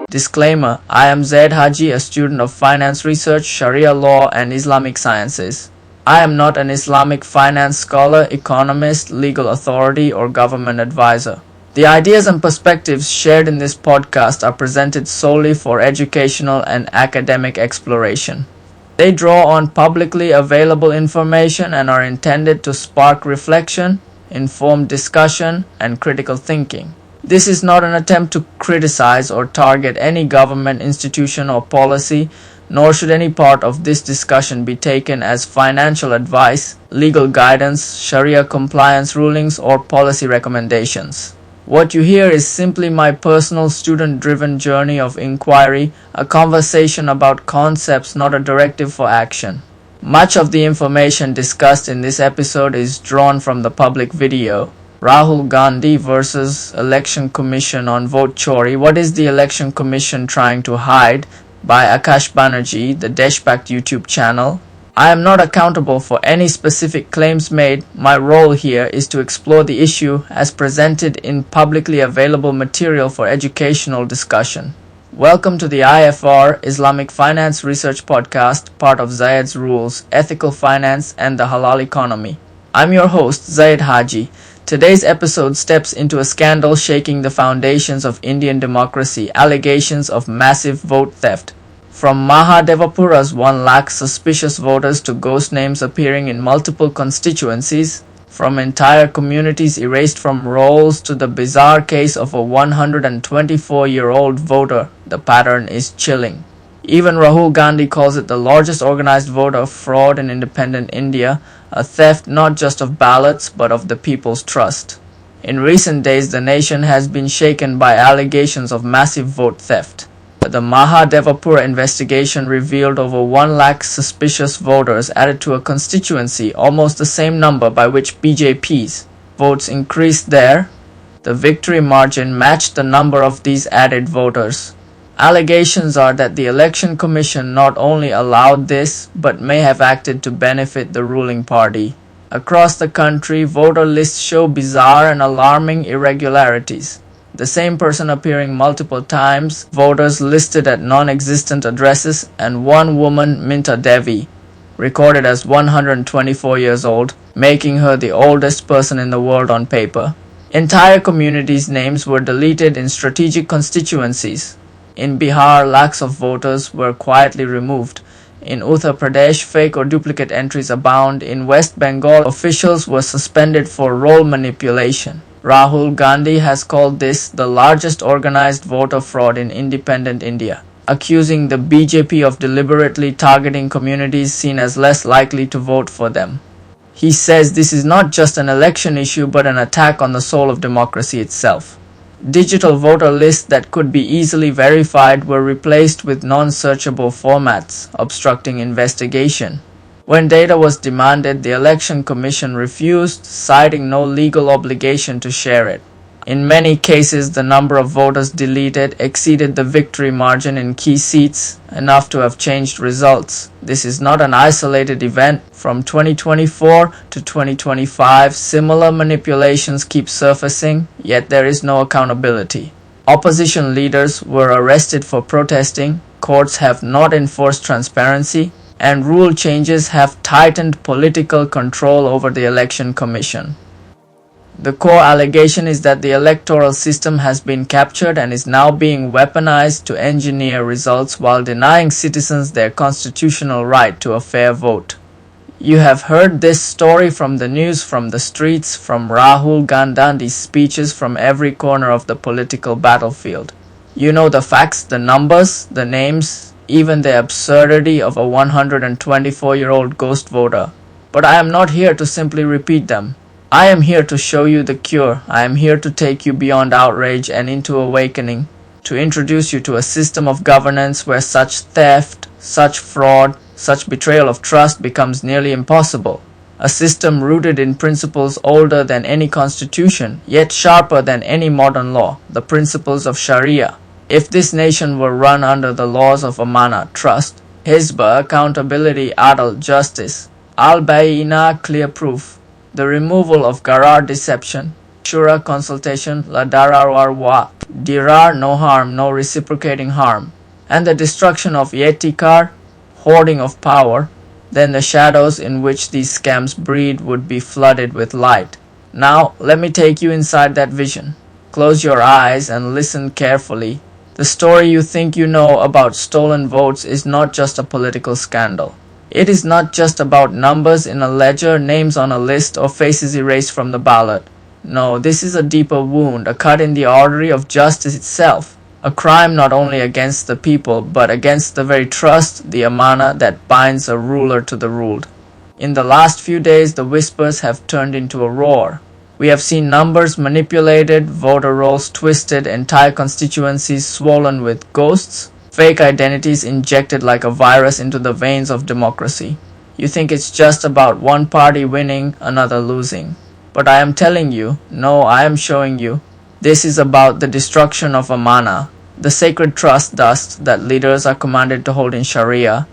Disclaimer: I am Zayd Haji, a student of Finance Research, Sharia Law and Islamic Sciences. I am not an Islamic finance scholar, economist, legal authority, or government advisor. The ideas and perspectives shared in this podcast are presented solely for educational and academic exploration. They draw on publicly available information and are intended to spark reflection, informed discussion, and critical thinking. This is not an attempt to criticize or target any government institution or policy, nor should any part of this discussion be taken as financial advice, legal guidance, Sharia compliance rulings, or policy recommendations. What you hear is simply my personal student-driven journey of inquiry, a conversation about concepts, not a directive for action. Much of the information discussed in this episode is drawn from the public video, Rahul Gandhi versus Election Commission on Vote Chori. What is the Election Commission trying to hide? By Akash Banerjee, the Deshpact YouTube channel. I am not accountable for any specific claims made. My role here is to explore the issue as presented in publicly available material for educational discussion. Welcome to the IFR, Islamic Finance Research Podcast, part of Zayed's Rules, Ethical Finance and the Halal Economy. I'm your host, Zayd Haji. Today's episode steps into a scandal shaking the foundations of Indian democracy, allegations of massive vote theft. From Mahadevapura's 1 lakh suspicious voters to ghost names appearing in multiple constituencies, from entire communities erased from rolls to the bizarre case of a 124-year-old voter, the pattern is chilling. Even Rahul Gandhi calls it the largest organized voter fraud in independent India, a theft not just of ballots but of the people's trust. In recent days, the nation has been shaken by allegations of massive vote theft. The Mahadevapura investigation revealed over 1 lakh suspicious voters added to a constituency, almost the same number by which BJP's votes increased there. The victory margin matched the number of these added voters. Allegations are that the Election Commission not only allowed this, but may have acted to benefit the ruling party. Across the country, voter lists show bizarre and alarming irregularities. The same person appearing multiple times, voters listed at non-existent addresses, and one woman, Minta Devi, recorded as 124 years old, making her the oldest person in the world on paper. Entire communities' names were deleted in strategic constituencies. In Bihar, lakhs of voters were quietly removed. In Uttar Pradesh, fake or duplicate entries abound. In West Bengal, officials were suspended for roll manipulation. Rahul Gandhi has called this the largest organized voter fraud in independent India, accusing the BJP of deliberately targeting communities seen as less likely to vote for them. He says this is not just an election issue but an attack on the soul of democracy itself. Digital voter lists that could be easily verified were replaced with non-searchable formats, obstructing investigation. When data was demanded, the Election Commission refused, citing no legal obligation to share it. In many cases, the number of voters deleted exceeded the victory margin in key seats, enough to have changed results. This is not an isolated event. From 2024 to 2025, similar manipulations keep surfacing, yet there is no accountability. Opposition leaders were arrested for protesting, courts have not enforced transparency, and rule changes have tightened political control over the Election Commission. The core allegation is that the electoral system has been captured and is now being weaponized to engineer results while denying citizens their constitutional right to a fair vote. You have heard this story from the news, from the streets, from Rahul Gandhi's speeches, from every corner of the political battlefield. You know the facts, the numbers, the names, even the absurdity of a 124-year-old ghost voter. But I am not here to simply repeat them. I am here to show you the cure. I am here to take you beyond outrage and into awakening, to introduce you to a system of governance where such theft, such fraud, such betrayal of trust becomes nearly impossible. A system rooted in principles older than any constitution, yet sharper than any modern law, the principles of Sharia. If this nation were run under the laws of Amana, trust, Hizbah, accountability, adult justice. Al-Bayina, clear proof. The removal of Garar, deception. Shura, consultation. La darar wa dirar, no harm, no reciprocating harm. And the destruction of Yetikar, hoarding of power. Then the shadows in which these scams breed would be flooded with light. Now, let me take you inside that vision. Close your eyes and listen carefully. The story you think you know about stolen votes is not just a political scandal. It is not just about numbers in a ledger, names on a list, or faces erased from the ballot. No, this is a deeper wound, a cut in the artery of justice itself. A crime not only against the people, but against the very trust, the amana that binds a ruler to the ruled. In the last few days, the whispers have turned into a roar. We have seen numbers manipulated, voter rolls twisted, entire constituencies swollen with ghosts, fake identities injected like a virus into the veins of democracy. You think it's just about one party winning, another losing. But I am telling you, no, I am showing you, this is about the destruction of amana, the sacred trust dust that leaders are commanded to hold in Sharia,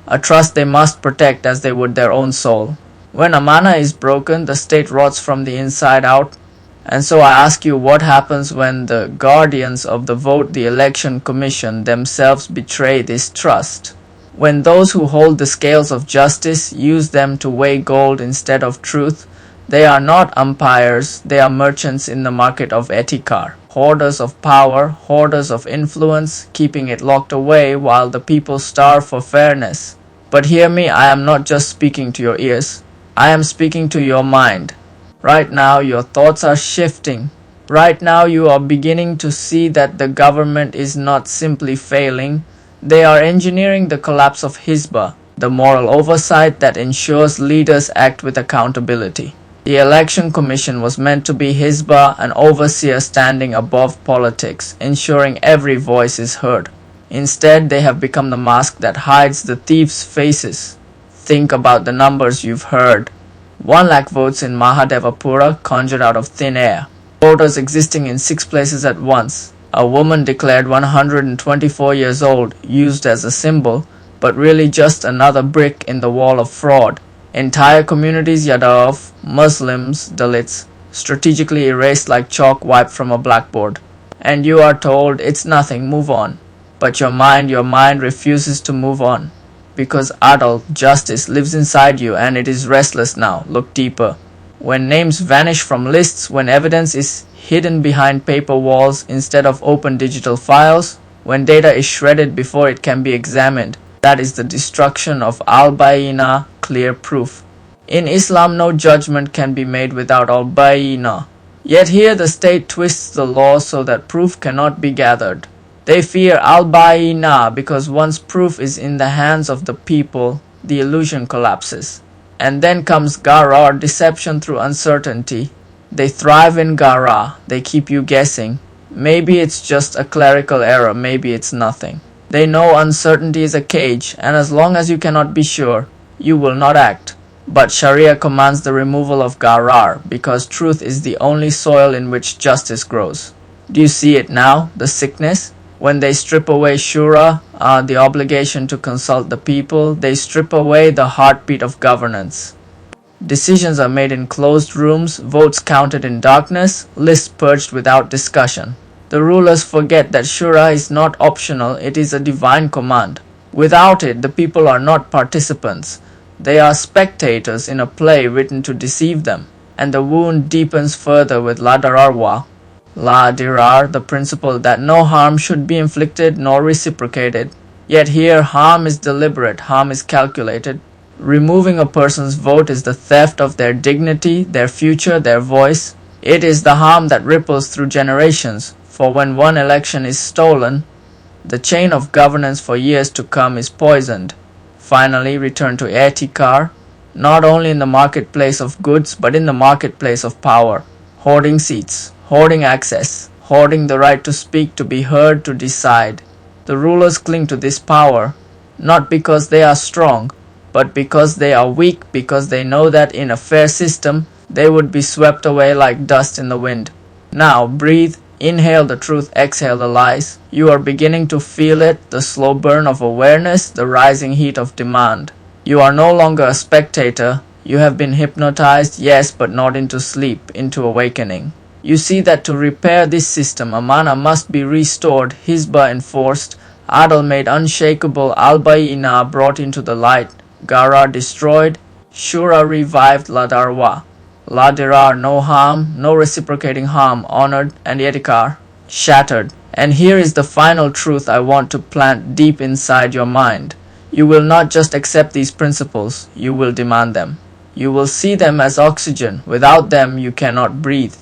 a trust they must protect as they would their own soul. When amana is broken, the state rots from the inside out. And so I ask you, what happens when the guardians of the vote, the election commission, themselves betray this trust? When those who hold the scales of justice use them to weigh gold instead of truth, they are not umpires, they are merchants in the market of etikar, hoarders of power, hoarders of influence, keeping it locked away while the people starve for fairness. But hear me, I am not just speaking to your ears. I am speaking to your mind. Right now, your thoughts are shifting. Right now, you are beginning to see that the government is not simply failing. They are engineering the collapse of Hizbah, the moral oversight that ensures leaders act with accountability. The Election Commission was meant to be Hizbah, an overseer standing above politics, ensuring every voice is heard. Instead, they have become the mask that hides the thieves' faces. Think about the numbers you've heard. 1 lakh votes in Mahadevapura conjured out of thin air. Voters existing in 6 places at once. A woman declared 124 years old, used as a symbol, but really just another brick in the wall of fraud. Entire communities, Yadav, Muslims, Dalits, strategically erased like chalk wiped from a blackboard. And you are told it's nothing, move on. But your mind refuses to move on. Because adult justice lives inside you and it is restless now. Look deeper. When names vanish from lists, when evidence is hidden behind paper walls instead of open digital files, when data is shredded before it can be examined, that is the destruction of al-bayina, clear proof. In Islam, no judgment can be made without al-bayina. Yet here the state twists the law so that proof cannot be gathered. They fear al-bayina because once proof is in the hands of the people, the illusion collapses. And then comes garar, deception through uncertainty. They thrive in gara, they keep you guessing. Maybe it's just a clerical error, maybe it's nothing. They know uncertainty is a cage, and as long as you cannot be sure, you will not act. But Sharia commands the removal of garar, because truth is the only soil in which justice grows. Do you see it now, the sickness? When they strip away shura, the obligation to consult the people, they strip away the heartbeat of governance. Decisions are made in closed rooms, votes counted in darkness, lists purged without discussion. The rulers forget that shura is not optional, it is a divine command. Without it, the people are not participants. They are spectators in a play written to deceive them. And the wound deepens further with la dararwa. La dirar, the principle that no harm should be inflicted nor reciprocated. Yet here harm is deliberate, harm is calculated. Removing a person's vote is the theft of their dignity, their future, their voice. It is the harm that ripples through generations, for when one election is stolen, the chain of governance for years to come is poisoned. Finally, return to etikar, not only in the marketplace of goods, but in the marketplace of power. Hoarding seats, hoarding access, hoarding the right to speak, to be heard, to decide. The rulers cling to this power, not because they are strong, but because they are weak, because they know that in a fair system, they would be swept away like dust in the wind. Now, breathe, Inhale the truth, exhale the lies. You are beginning to feel it, the slow burn of awareness, the rising heat of demand. You are no longer a spectator. You have been hypnotized, yes, but not into sleep, into awakening. You see that to repair this system, Amana must be restored, Hisba enforced, Adal made unshakable, Al-Bayina brought into the light, Gara destroyed, Shura revived, La Darwa. La Dirar, no harm, no reciprocating harm, honored, and Yetikar, shattered. And here is the final truth I want to plant deep inside your mind. You will not just accept these principles, you will demand them. You will see them as oxygen. Without them, you cannot breathe.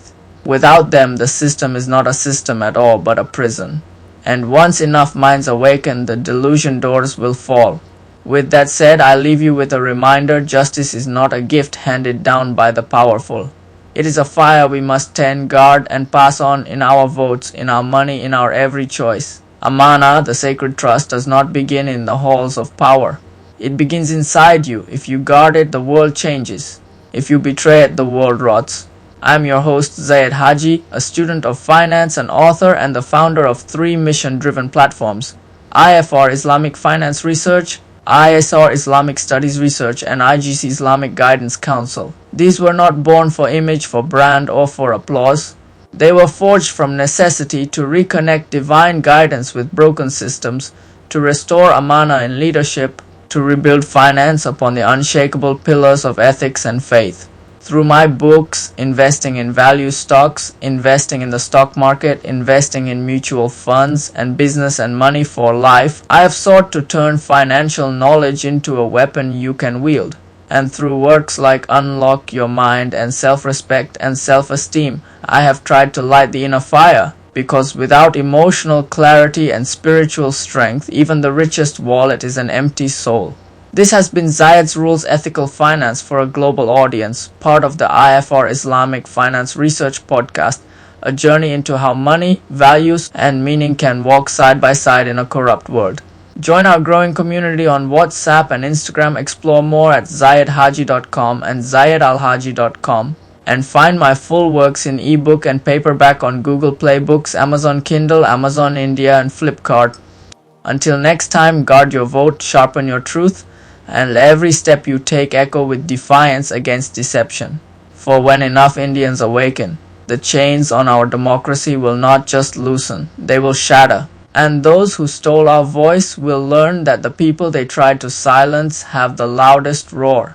Without them, the system is not a system at all, but a prison. And once enough minds awaken, the delusion doors will fall. With that said, I leave you with a reminder: justice is not a gift handed down by the powerful. It is a fire we must tend, guard, and pass on in our votes, in our money, in our every choice. Amana, the sacred trust, does not begin in the halls of power. It begins inside you. If you guard it, the world changes. If you betray it, the world rots. I am your host, Zayd Haji, a student of finance, an author, and the founder of 3 mission-driven platforms: IFR Islamic Finance Research, ISR Islamic Studies Research, and IGC Islamic Guidance Council. These were not born for image, for brand, or for applause. They were forged from necessity to reconnect divine guidance with broken systems, to restore Amana in leadership, to rebuild finance upon the unshakable pillars of ethics and faith. Through my books, Investing in Value Stocks, Investing in the Stock Market, Investing in Mutual Funds, and Business and Money for Life, I have sought to turn financial knowledge into a weapon you can wield. And through works like Unlock Your Mind and Self-Respect and Self-Esteem, I have tried to light the inner fire, because without emotional clarity and spiritual strength, even the richest wallet is an empty soul. This has been Zayed's Rules Ethical Finance for a global audience, part of the IFR Islamic Finance Research Podcast, a journey into how money, values, and meaning can walk side by side in a corrupt world. Join our growing community on WhatsApp and Instagram. Explore more at zayedhaji.com and zayedalhaji.com, and find my full works in ebook and paperback on Google Play Books, Amazon Kindle, Amazon India, and Flipkart. Until next time, guard your vote, sharpen your truth, and let every step you take echo with defiance against deception. For when enough Indians awaken, the chains on our democracy will not just loosen, they will shatter. And those who stole our voice will learn that the people they tried to silence have the loudest roar.